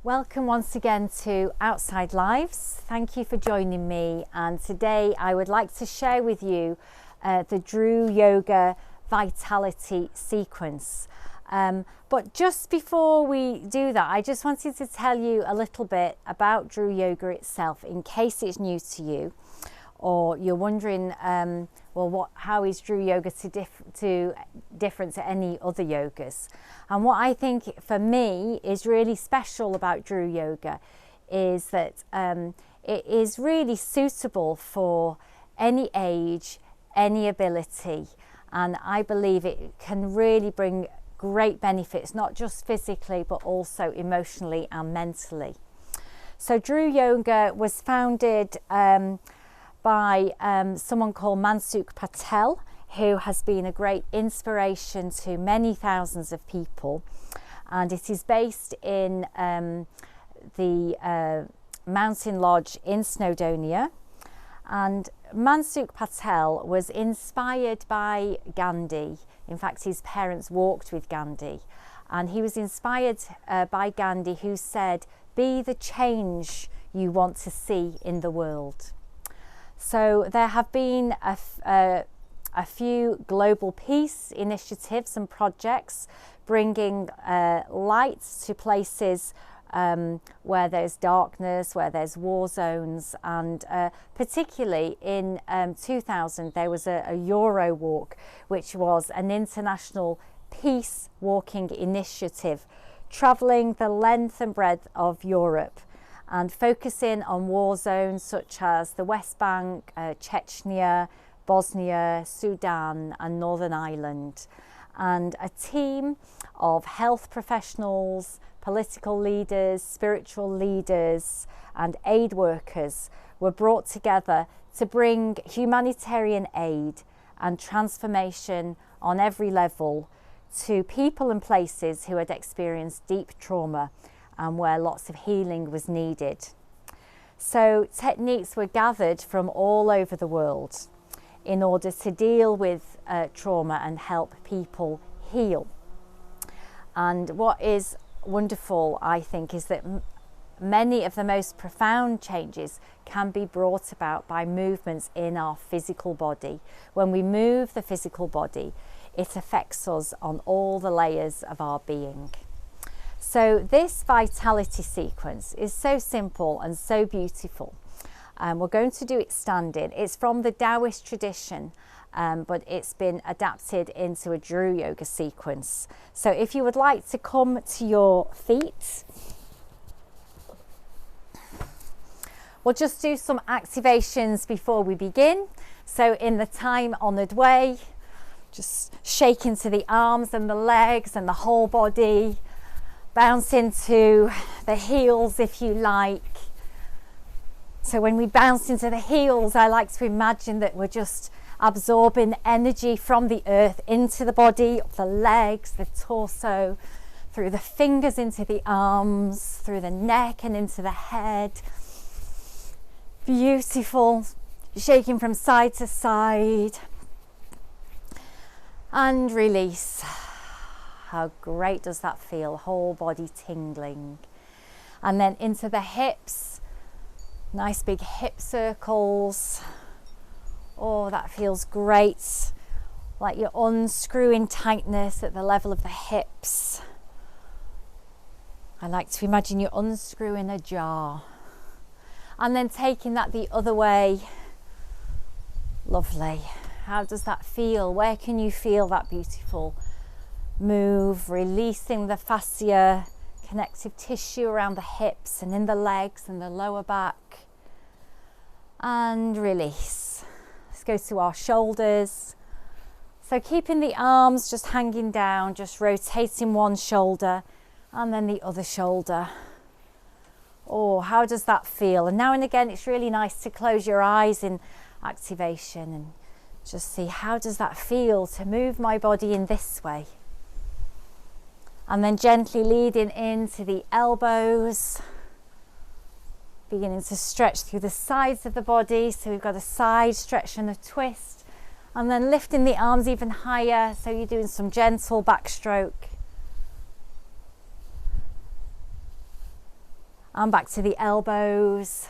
Welcome once again to Outside Lives. Thank you for joining me, and today I would like to share with you the Dru Yoga Vitality sequence. But just before we do that, I just wanted to tell you a little bit about Dru Yoga itself in case it's new to you, or you're wondering, how is Dru Yoga different to any other yogas? And what I think for me is really special about Dru Yoga is that it is really suitable for any age, any ability, and I believe it can really bring great benefits, not just physically but also emotionally and mentally. So Dru Yoga was founded by someone called Mansukh Patel, who has been a great inspiration to many thousands of people, and it is based in the mountain lodge in Snowdonia. And Mansukh Patel was inspired by Gandhi. In fact, his parents walked with Gandhi, and he was inspired by Gandhi, who said, "Be the change you want to see in the world." So there have been a few global peace initiatives and projects bringing light to places where there's darkness, where there's war zones, and particularly in 2000 there was a Euro Walk, which was an international peace walking initiative travelling the length and breadth of Europe and focusing on war zones such as the West Bank, Chechnya, Bosnia, Sudan and Northern Ireland. And a team of health professionals, political leaders, spiritual leaders and aid workers were brought together to bring humanitarian aid and transformation on every level to people and places who had experienced deep trauma and where lots of healing was needed. So techniques were gathered from all over the world in order to deal with trauma and help people heal. And what is wonderful, I think, is that many of the most profound changes can be brought about by movements in our physical body. When we move the physical body, it affects us on all the layers of our being. So this vitality sequence is so simple and so beautiful. We're going to do it standing. It's from the Taoist tradition, but it's been adapted into a Dru Yoga sequence. So if you would like to come to your feet, we'll just do some activations before we begin. So in the time-honoured way, just shake into the arms and the legs and the whole body, bounce into the heels if you like. So when we bounce into the heels, I like to imagine that we're just absorbing energy from the earth into the body, the legs, the torso, through the fingers into the arms, through the neck and into the head. Beautiful. Shaking from side to side. And release. How great does that feel? Whole body tingling. And then into the hips. Nice big hip circles. Oh, that feels great. Like you're unscrewing tightness at the level of the hips. I like to imagine you're unscrewing a jar. And then taking that the other way. Lovely. How does that feel? Where can you feel that beautiful move? Releasing the fascia, connective tissue around the hips and in the legs and the lower back. And release. Let's go to our shoulders. So keeping the arms just hanging down, just rotating one shoulder and then the other shoulder. Oh, how does that feel? And now and again, it's really nice to close your eyes in activation and just see, how does that feel to move my body in this way? And then gently leading into the elbows, beginning to stretch through the sides of the body. So we've got a side stretch and a twist, and then lifting the arms even higher. So you're doing some gentle backstroke. And back to the elbows.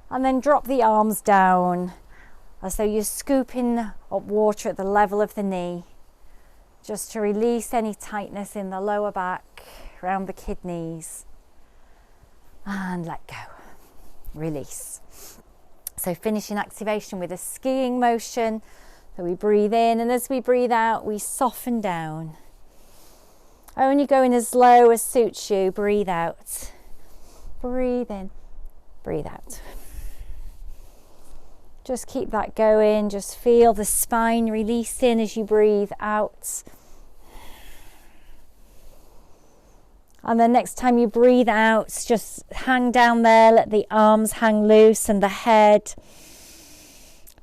And then drop the arms down as though you're scooping up water at the level of the knee, just to release any tightness in the lower back, around the kidneys. And let go. Release. So finishing activation with a skiing motion. So we breathe in, and as we breathe out, we soften down. Only going as low as suits you. Breathe out. Breathe in. Breathe out. Just keep that going. Just feel the spine releasing as you breathe out. And then next time you breathe out, just hang down there, let the arms hang loose and the head.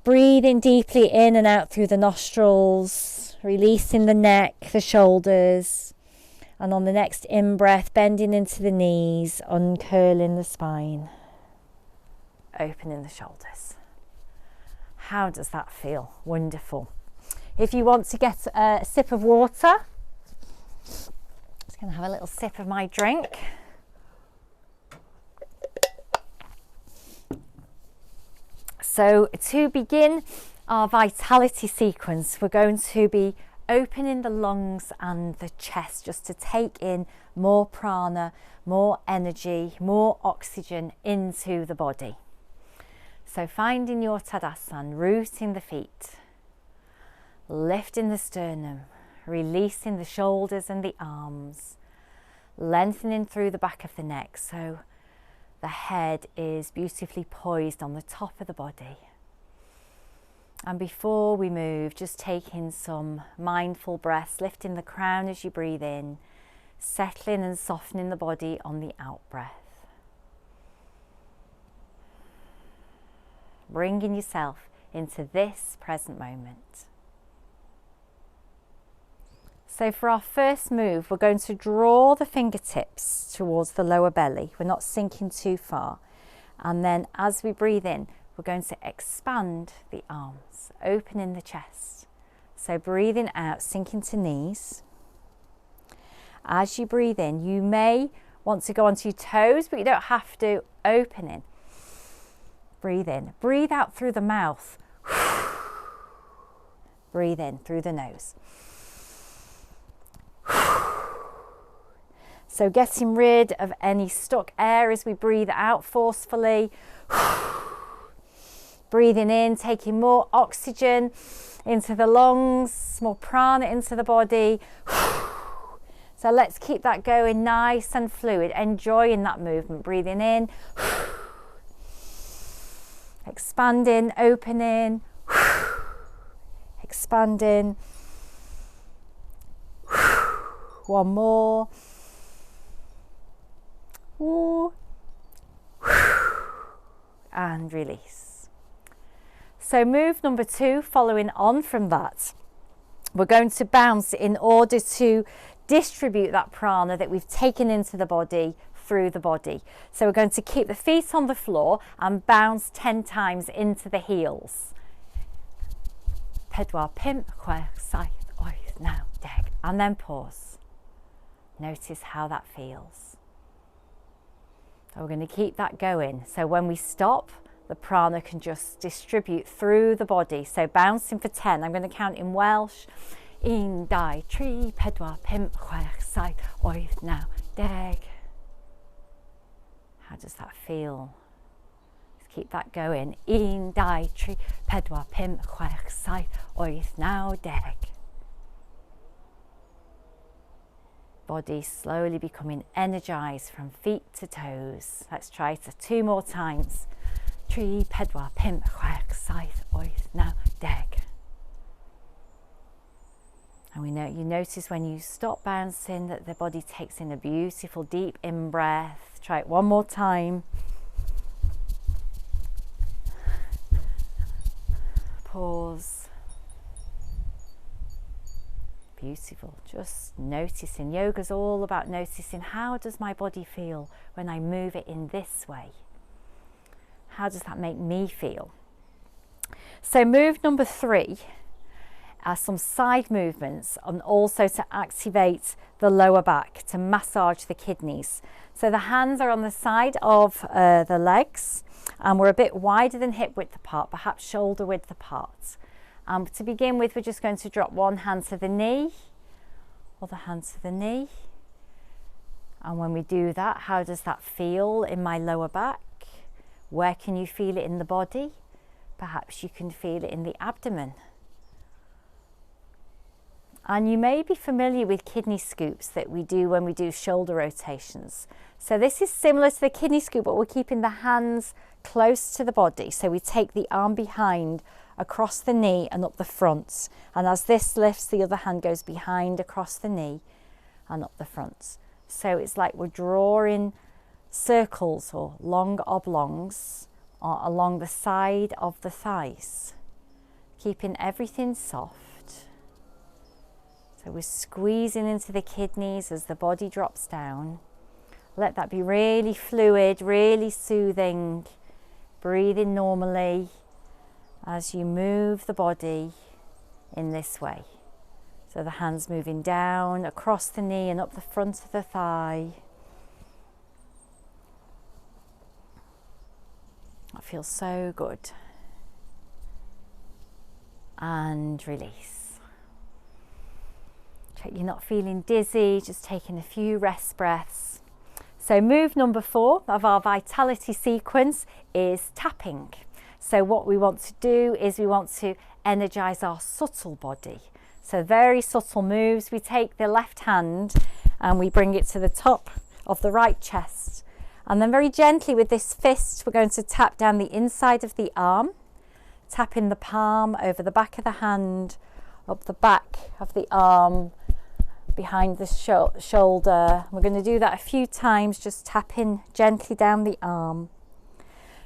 Breathing deeply in and out through the nostrils, releasing the neck, the shoulders. And on the next in-breath, bending into the knees, uncurling the spine, opening the shoulders. How does that feel? Wonderful. If you want to get a sip of water, just going to have a little sip of my drink. So to begin our vitality sequence, we're going to be opening the lungs and the chest just to take in more prana, more energy, more oxygen into the body. So finding your Tadasana, rooting the feet, lifting the sternum, releasing the shoulders and the arms, lengthening through the back of the neck so the head is beautifully poised on the top of the body. And before we move, just taking some mindful breaths, lifting the crown as you breathe in, settling and softening the body on the out breath. Bringing yourself into this present moment. So for our first move, we're going to draw the fingertips towards the lower belly. We're not sinking too far. And then as we breathe in, we're going to expand the arms, opening the chest. So breathing out, sinking to knees. As you breathe in, you may want to go onto your toes, but you don't have to. Opening. Breathe in. Breathe out through the mouth. Breathe in through the nose. So getting rid of any stuck air as we breathe out forcefully. Breathing in, taking more oxygen into the lungs, more prana into the body. So let's keep that going nice and fluid, enjoying that movement. Breathing in, expanding, opening, expanding. One more. And release. So move number 2, following on from that, we're going to bounce in order to distribute that prana that we've taken into the body through the body. So we're going to keep the feet on the floor and bounce 10 times into the heels. Pedwar pimp, chwech, saith, oeth, now, deg. And then pause. Notice how that feels. So we're going to keep that going. So when we stop, the prana can just distribute through the body. So bouncing for 10. I'm going to count in Welsh. Un, dau, tri, pedwar, pimp, chwech, saith, oeth, now, deg. How does that feel? Let's keep that going. Un, dau, tri, pedwar, pimp, chwech, saith, oeth, now, deg. Body slowly becoming energized from feet to toes. Let's try it 2 more times. Tri, pedwar, pimp, chwech, saith, oeth, now, deg. And you notice when you stop bouncing that the body takes in a beautiful deep in-breath. Try it 1 more time. Pause. Beautiful. Just noticing. Yoga's all about noticing, how does my body feel when I move it in this way? How does that make me feel? So move number 3. some side movements, and also to activate the lower back, to massage the kidneys. So the hands are on the side of the legs, and we're a bit wider than hip width apart, perhaps shoulder width apart. To begin with, we're just going to drop one hand to the knee, other hand to the knee. And when we do that, how does that feel in my lower back? Where can you feel it in the body? Perhaps you can feel it in the abdomen. And you may be familiar with kidney scoops that we do when we do shoulder rotations. So this is similar to the kidney scoop, but we're keeping the hands close to the body. So we take the arm behind, across the knee and up the front. And as this lifts, the other hand goes behind, across the knee and up the front. So it's like we're drawing circles or long oblongs along the side of the thighs, keeping everything soft. So we're squeezing into the kidneys as the body drops down. Let that be really fluid, really soothing. Breathing normally as you move the body in this way. So the hands moving down, across the knee and up the front of the thigh. That feels so good. And release. Check you're not feeling dizzy, just taking a few rest breaths. So move number 4 of our vitality sequence is tapping. So what we want to do is we want to energize our subtle body. So very subtle moves. We take the left hand and we bring it to the top of the right chest. And then very gently with this fist, we're going to tap down the inside of the arm, tapping the palm over the back of the hand, up the back of the arm, behind the shoulder. We're going to do that a few times, just tapping gently down the arm.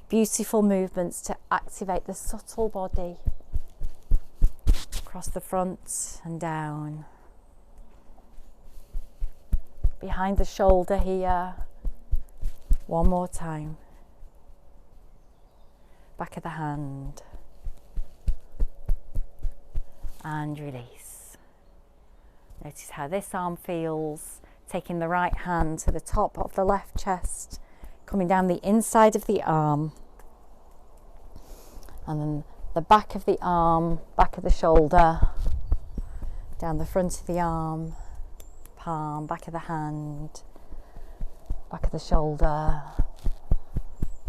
Beautiful movements to activate the subtle body. Across the front and down. Behind the shoulder here. One more time. Back of the hand. And release. Notice how this arm feels. Taking the right hand to the top of the left chest. Coming down the inside of the arm. And then the back of the arm, back of the shoulder. Down the front of the arm. Palm, back of the hand. Back of the shoulder.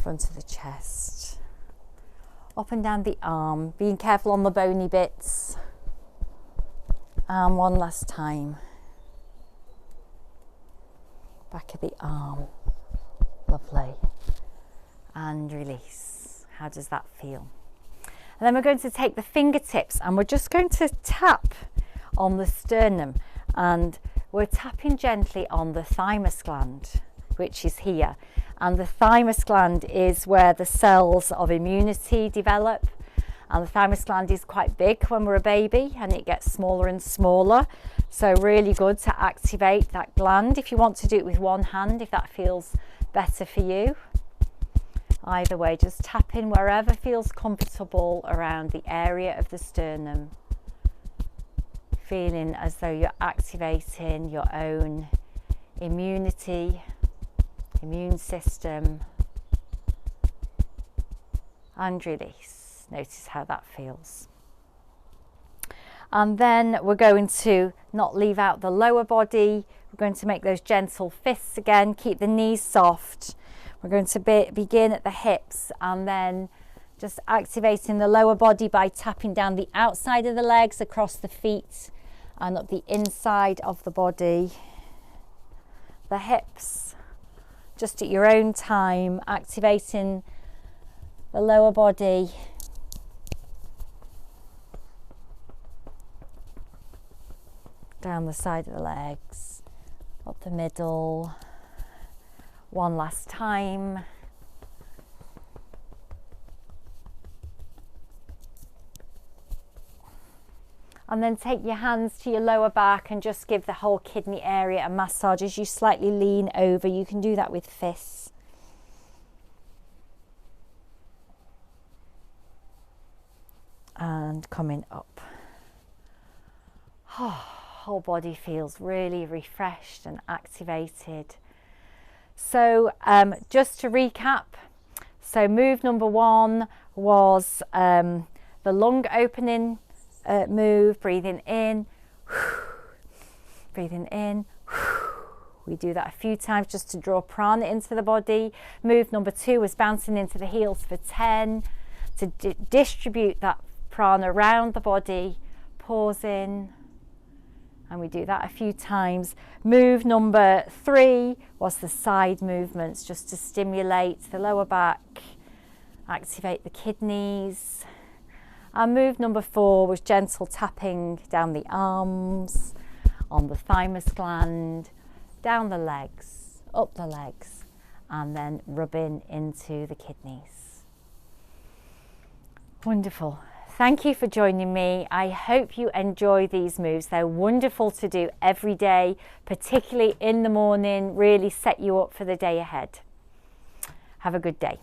Front of the chest. Up and down the arm. Being careful on the bony bits. And one last time. Back of the arm. Lovely. And release. How does that feel? And then we're going to take the fingertips and we're just going to tap on the sternum, and we're tapping gently on the thymus gland, which is here. And the thymus gland is where the cells of immunity develop. And the thymus gland is quite big when we're a baby and it gets smaller and smaller. So really good to activate that gland. If you want to do it with one hand, if that feels better for you. Either way, just tap in wherever feels comfortable around the area of the sternum. Feeling as though you're activating your own immunity, immune system. And release. Notice how that feels. And then we're going to not leave out the lower body. We're going to make those gentle fists again. Keep the knees soft. We're going to begin at the hips and then just activating the lower body by tapping down the outside of the legs, across the feet and up the inside of the body. The hips, just at your own time, activating the lower body. Down the side of the legs, up the middle. One last time. And then take your hands to your lower back and just give the whole kidney area a massage as you slightly lean over. You can do that with fists. And coming up. Whole body feels really refreshed and activated. So just to recap, so move number 1 was the lung opening move, breathing in, breathing in. We do that a few times just to draw prana into the body. Move number 2 was bouncing into the heels for 10 to distribute that prana around the body, pausing. And we do that a few times. Move number 3 was the side movements, just to stimulate the lower back, activate the kidneys. And move number 4 was gentle tapping down the arms, on the thymus gland, down the legs, up the legs, and then rubbing into the kidneys. Wonderful. Thank you for joining me. I hope you enjoy these moves. They're wonderful to do every day, particularly in the morning, really set you up for the day ahead. Have a good day.